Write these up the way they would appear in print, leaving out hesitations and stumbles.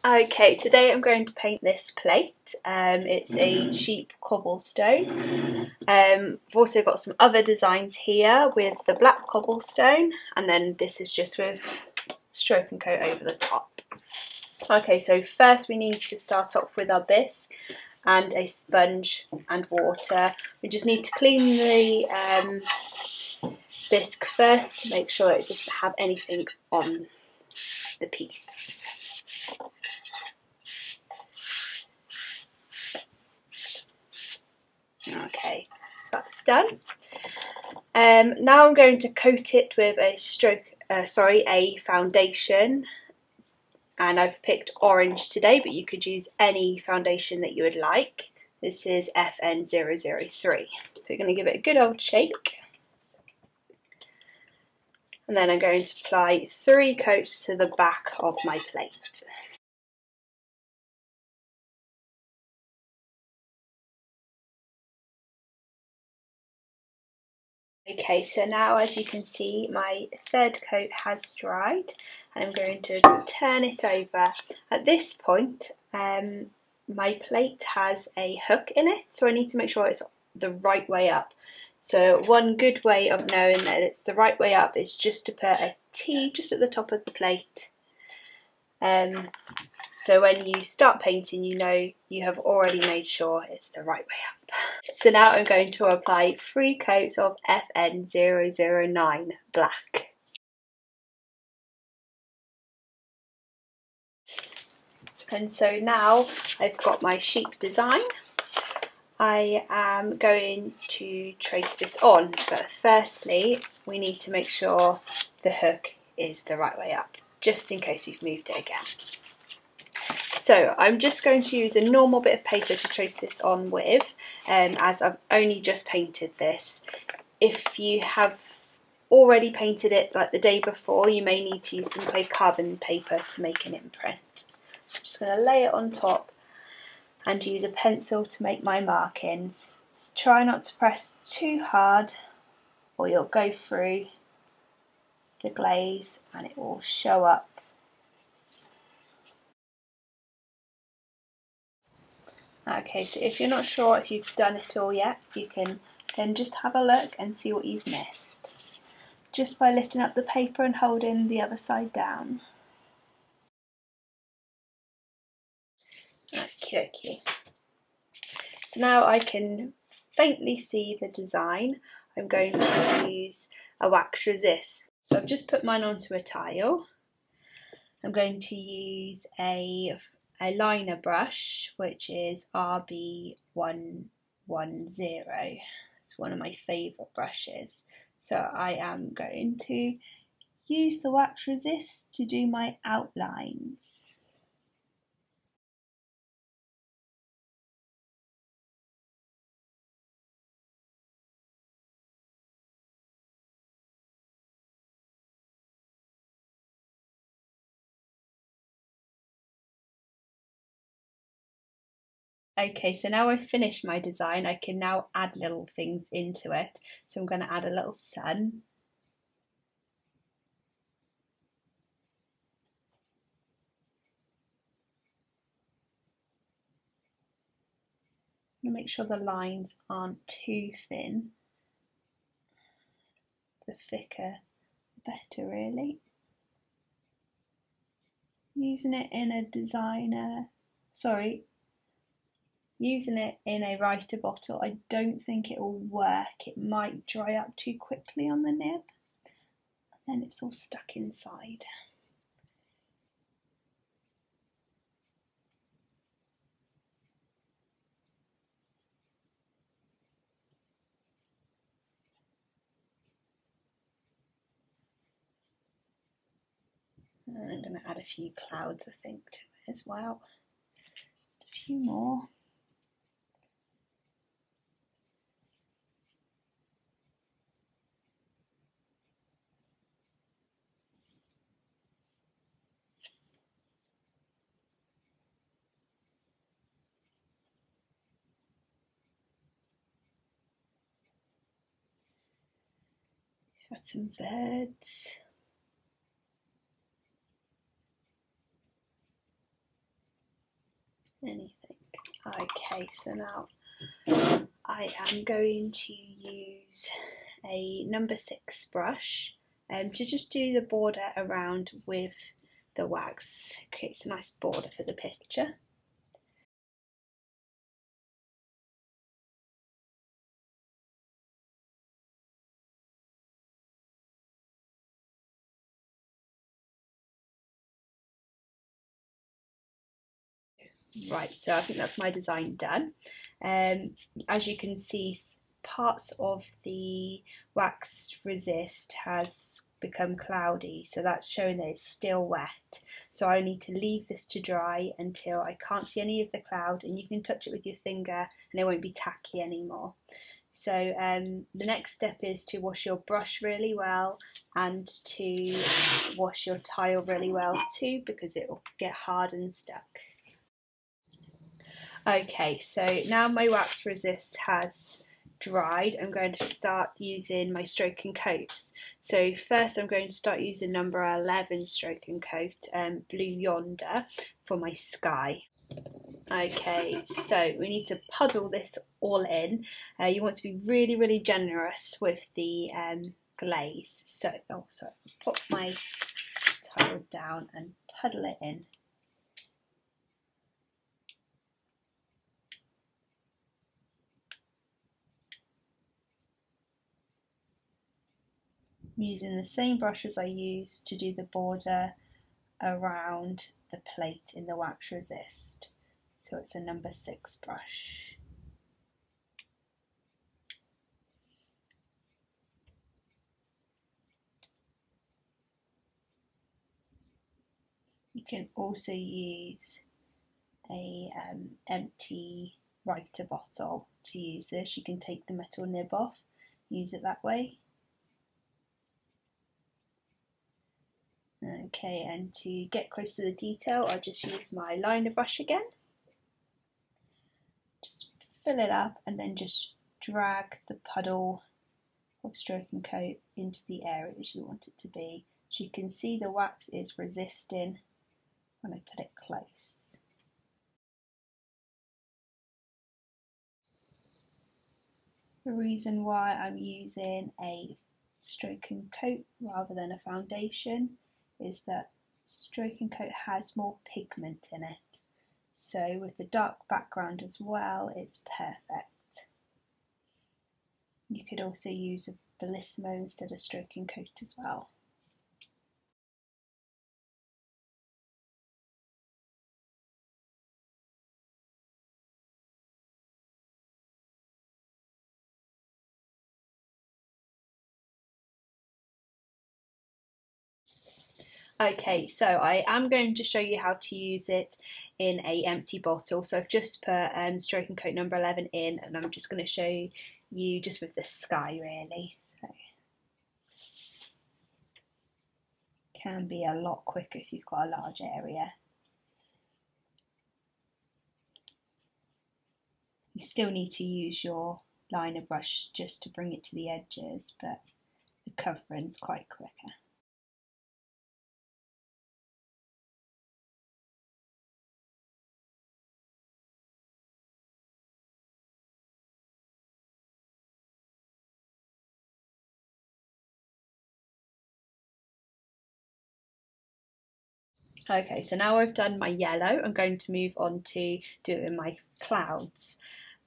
Okay, today I'm going to paint this plate. It's a sheep cobblestone. I've also got some other designs here with the black cobblestone, and then this is just with stroke and coat over the top. Okay, so first we need to start off with our bisque and a sponge and water. We just need to clean the bisque first to make sure it doesn't have anything on the piece. Okay, that's done. Now I'm going to coat it with a foundation, and I've picked orange today, but you could use any foundation that you would like. This is FN003. So we're going to give it a good old shake, and then I'm going to apply 3 coats to the back of my plate. Okay, so now as you can see my 3rd coat has dried, and I'm going to turn it over. At this point my plate has a hook in it, so I need to make sure it's the right way up. So one good way of knowing that it's the right way up is just to put a T just at the top of the plate. So when you start painting, you know you have already made sure it's the right way up. So now I'm going to apply 3 coats of FN009 black. And so now I've got my sheep design. I am going to trace this on, but firstly we need to make sure the hook is the right way up, just in case we've moved it again. So I'm just going to use a normal bit of paper to trace this on with, as I've only just painted this. If you have already painted it like the day before, you may need to use some carbon paper to make an imprint. I'm just going to lay it on top and use a pencil to make my markings. Try not to press too hard or you'll go through the glaze and it will show up. Okay, so if you're not sure if you've done it all yet, you can then just have a look and see what you've missed, just by lifting up the paper and holding the other side down. Okay. So now I can faintly see the design. I'm going to use a wax resist. So I've just put mine onto a tile. I'm going to use a liner brush, which is RB110. It's one of my favourite brushes. So I am going to use the wax resist to do my outlines. Okay, so now I've finished my design, I can now add little things into it. So I'm going to add a little sun. I'm going to make sure the lines aren't too thin. The thicker, the better, really. Using it in a writer bottle, I don't think it will work. It might dry up too quickly on the nib, and then it's all stuck inside. And I'm going to add a few clouds, I think, to it as well. Just a few more. Got some birds. anything. Okay, so now I am going to use a number 6 brush to just do the border around with the wax. Creates a nice border for the picture. Right, so I think that's my design done. As you can see, parts of the wax resist has become cloudy, so that's showing that it's still wet. So I need to leave this to dry until I can't see any of the cloud, and you can touch it with your finger and it won't be tacky anymore. So the next step is to wash your brush really well and to wash your tile really well too, because it will get hard and stuck. Okay, so now my wax resist has dried, I'm going to start using my stroke and coats. So first I'm going to start using number 11 stroke and coat, Blue Yonder, for my sky. Okay, so we need to puddle this all in. You want to be really, really generous with the glaze. So, put my tile down and puddle it in. I'm using the same brush as I used to do the border around the plate in the wax resist. So it's a number 6 brush. You can also use a empty writer bottle to use this. You can take the metal nib off, use it that way. Okay, and to get close to the detail, I just use my liner brush again. Just fill it up and then just drag the puddle of stroke and coat into the areas you want it to be. So you can see the wax is resisting when I put it close. The reason why I'm using a stroke and coat rather than a foundation is that stroke and coat has more pigment in it. So with the dark background as well, it's perfect. You could also use a bellissimo instead of stroke and coat as well. Okay, so I am going to show you how to use it in a empty bottle. So I've just put stroke and coat number 11 in, and I'm just going to show you just with the sky really. So can be a lot quicker if you've got a large area. You still need to use your liner brush just to bring it to the edges, but the covering's quite quicker. Okay, so now I've done my yellow, I'm going to move on to doing my clouds.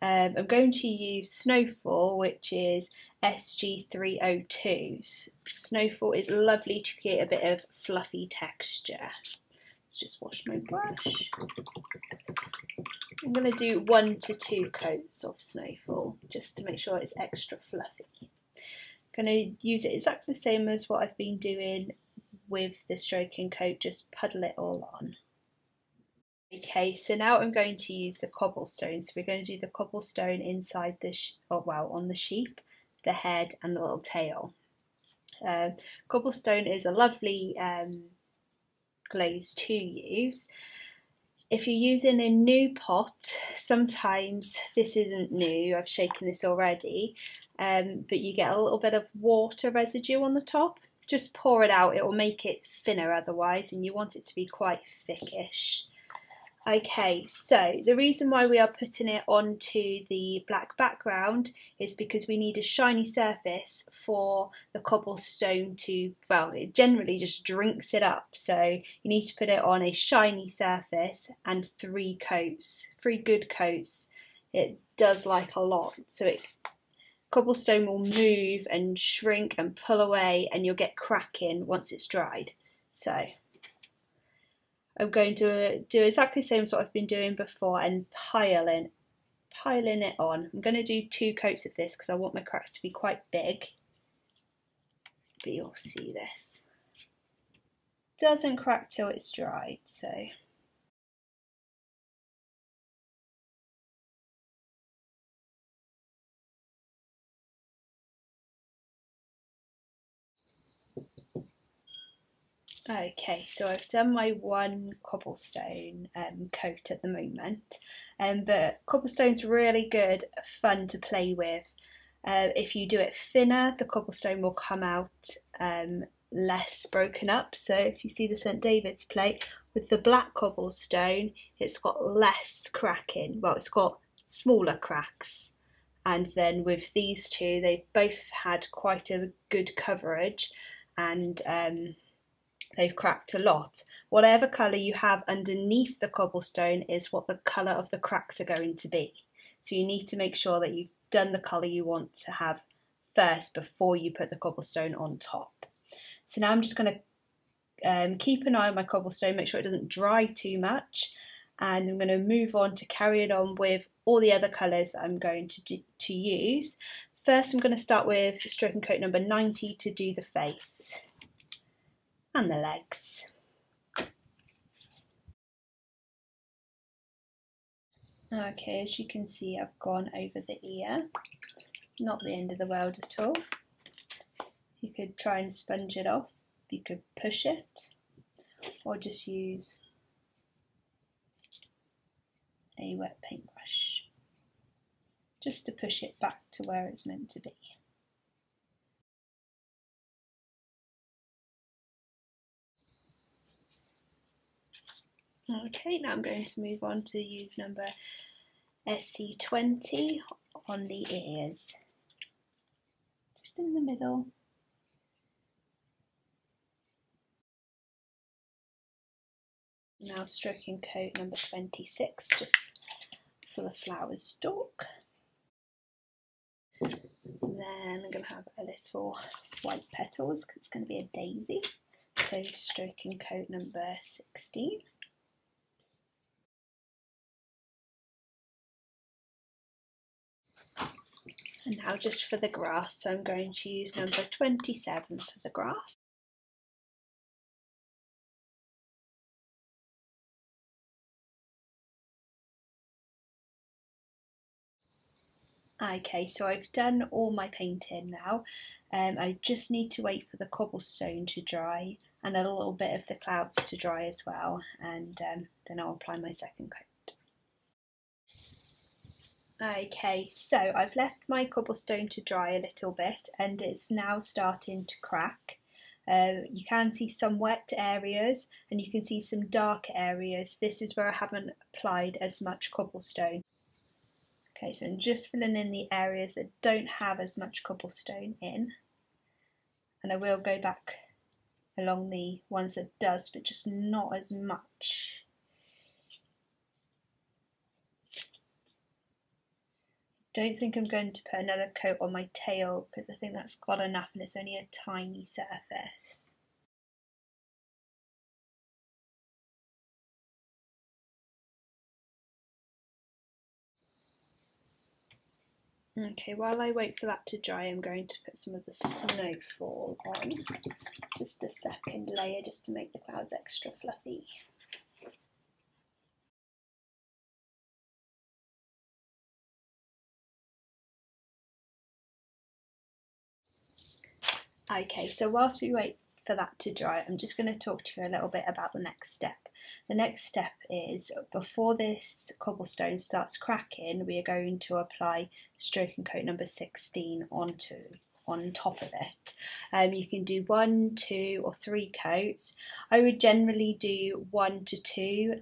I'm going to use Snowfall, which is SG302. Snowfall is lovely to create a bit of fluffy texture. Let's just wash my brush. I'm going to do 1 to 2 coats of Snowfall just to make sure it's extra fluffy. I'm going to use it exactly the same as what I've been doing with the stroke and coat, just puddle it all on. Okay, so now I'm going to use the cobblestone. So we're going to do the cobblestone inside the, on the sheep, the head and the little tail. Cobblestone is a lovely glaze to use. If you're using a new pot, sometimes this isn't new, I've shaken this already, but you get a little bit of water residue on the top. Just pour it out, it will make it thinner otherwise, and you want it to be quite thickish. Okay, so the reason why we are putting it onto the black background is because we need a shiny surface for the cobblestone to, well, it generally just drinks it up. So you need to put it on a shiny surface and 3 coats, 3 good coats. It does like a lot, so cobblestone will move and shrink and pull away, and you'll get cracking once it's dried. So I'm going to do exactly the same as what I've been doing before and piling it on. I'm going to do 2 coats of this because I want my cracks to be quite big, but you'll see this. Doesn't crack till it's dried, so. Okay, so I've done my 1 cobblestone coat at the moment, but cobblestone's really good fun to play with. If you do it thinner, the cobblestone will come out less broken up. So if you see the St David's plate with the black cobblestone, it's got less cracking. Well, it's got smaller cracks. And then with these two, they've both had quite a good coverage, and they've cracked a lot. Whatever colour you have underneath the cobblestone is what the colour of the cracks are going to be. So you need to make sure that you've done the colour you want to have first before you put the cobblestone on top. So now I'm just going to keep an eye on my cobblestone, make sure it doesn't dry too much, and I'm going to move on to carry it on with all the other colours that I'm going to use. First I'm going to start with stroke and coat number 90 to do the face and the legs. Okay, as you can see, I've gone over the ear. Not the end of the world at all. You could try and sponge it off. You could push it, or just use a wet paintbrush just to push it back to where it's meant to be. Okay, now I'm going to move on to use number SC20 on the ears, just in the middle. Now stroking coat number 26 just for the flower stalk. Then I'm going to have a little white petals because it's going to be a daisy. So stroking coat number 16. And now just for the grass, so I'm going to use number 27 for the grass. Okay, so I've done all my painting now. I just need to wait for the cobblestone to dry and a little bit of the clouds to dry as well, and then I'll apply my second coat. Okay, so I've left my cobblestone to dry a little bit and it's now starting to crack. You can see some wet areas and you can see some dark areas. This is where I haven't applied as much cobblestone. Okay, so I'm just filling in the areas that don't have as much cobblestone in, and I will go back along the ones that does, but just not as much. Don't think I'm going to put another coat on my tail because I think that's got enough and it's only a tiny surface. Okay, while I wait for that to dry, I'm going to put some of the snowfall on. Just a second layer just to make the clouds extra fluffy. Okay, so whilst we wait for that to dry, I'm just going to talk to you a little bit about the next step. The next step is, before this cobblestone starts cracking, we are going to apply stroke and coat number 16 on top of it. You can do 1, 2 or 3 coats. I would generally do 1 to 2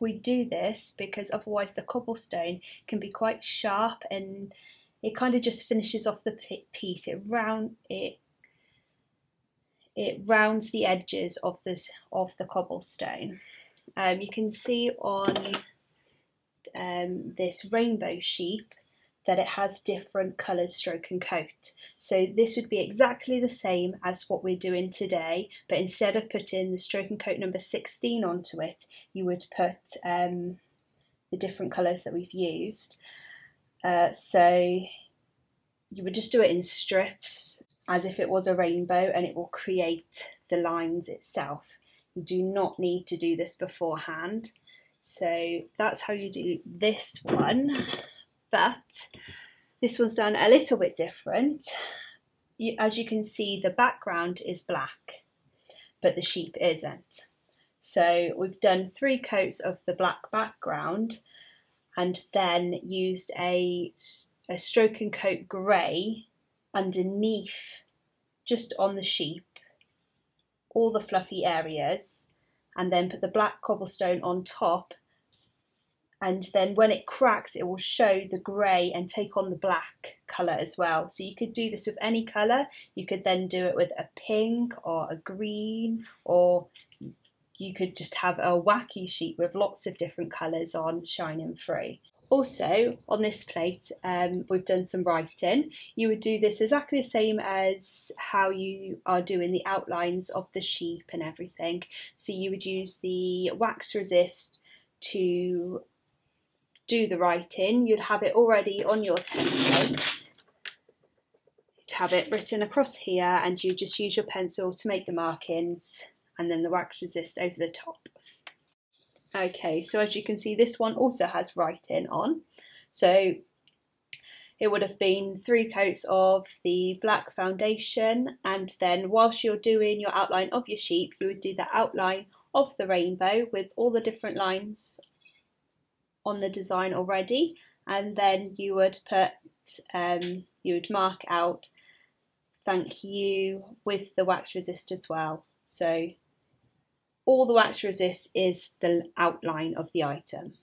we do this because otherwise the cobblestone can be quite sharp and it kind of just finishes off the piece. It rounds the edges of the cobblestone. You can see on this rainbow sheep that it has different colours stroke and coat. So this would be exactly the same as what we're doing today, but instead of putting the stroke and coat number 16 onto it, you would put the different colours that we've used. So you would just do it in strips as if it was a rainbow, and it will create the lines itself. You do not need to do this beforehand. So that's how you do this one. But this one's done a little bit different. As you can see, the background is black, but the sheep isn't. So we've done 3 coats of the black background and then used a stroke and coat grey underneath, just on the sheep, all the fluffy areas, and then put the black cobblestone on top. And then when it cracks, it will show the grey and take on the black colour as well. So you could do this with any colour. You could then do it with a pink or a green, or you could just have a wacky sheet with lots of different colours on shining through. Also, on this plate, we've done some writing. You would do this exactly the same as how you are doing the outlines of the sheep and everything. So you would use the wax resist to do the writing. You'd have it already on your template. You'd have it written across here, and you just use your pencil to make the markings, and then the wax resist over the top. Okay, so as you can see, this one also has writing on. So it would have been 3 coats of the black foundation, and then whilst you're doing your outline of your sheep, you would do the outline of the rainbow with all the different lines on the design already, and then you would put you would mark out thank you with the wax resist as well. So all the wax resist is the outline of the item.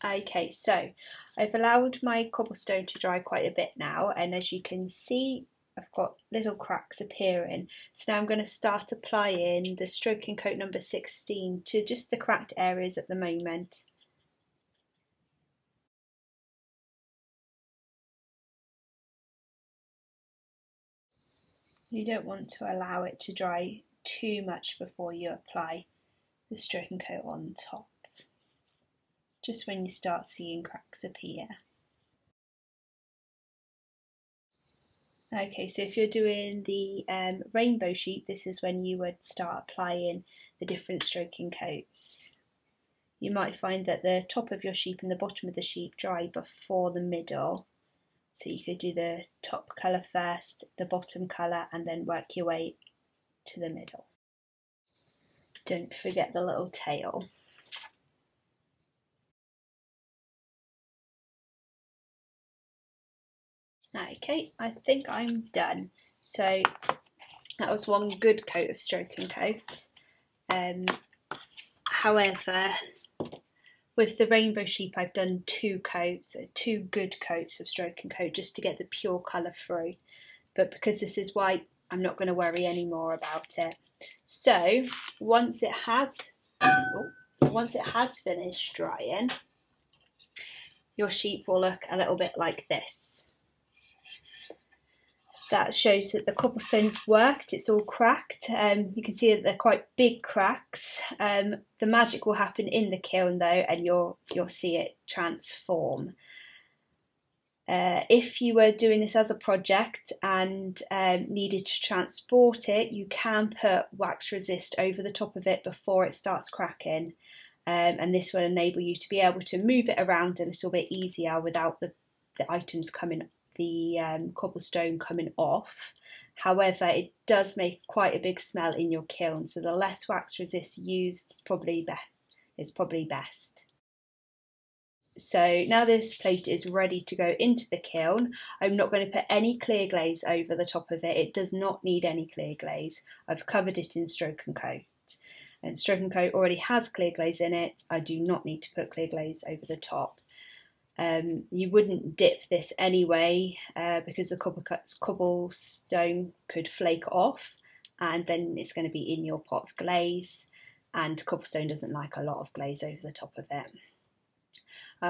Okay, so I've allowed my cobblestone to dry quite a bit now, and as you can see, I've got little cracks appearing. So now I'm going to start applying the stroke and coat number 16 to just the cracked areas at the moment. You don't want to allow it to dry too much before you apply the stroke and coat on top, just when you start seeing cracks appear. Okay, so if you're doing the rainbow sheep, this is when you would start applying the different stroking coats. You might find that the top of your sheep and the bottom of the sheep dry before the middle. So you could do the top colour first, the bottom colour, and then work your way to the middle. Don't forget the little tail. Okay, I think I'm done. So that was one good coat of stroke and coat. However, with the rainbow sheep, I've done 2 coats, so 2 good coats of stroke and coat, just to get the pure colour through. But because this is white, I'm not going to worry any more about it. So once it has finished drying, your sheep will look a little bit like this. That shows that the cobblestone's worked, it's all cracked. You can see that they're quite big cracks. The magic will happen in the kiln though, and you'll see it transform. If you were doing this as a project and needed to transport it, you can put wax resist over the top of it before it starts cracking, and this will enable you to be able to move it around a little bit easier without the items coming, the cobblestone coming off. However, it does make quite a big smell in your kiln, so the less wax resist used is probably best. So now this plate is ready to go into the kiln. I'm not going to put any clear glaze over the top of it. It does not need any clear glaze. I've covered it in stroke and coat. And Stroke and Co already has clear glaze in it. I do not need to put clear glaze over the top. You wouldn't dip this anyway because the cobblestone could flake off and then it's going to be in your pot of glaze, and cobblestone doesn't like a lot of glaze over the top of it.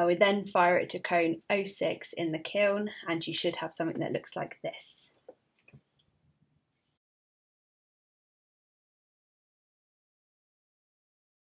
We then fire it to cone 06 in the kiln, and you should have something that looks like this.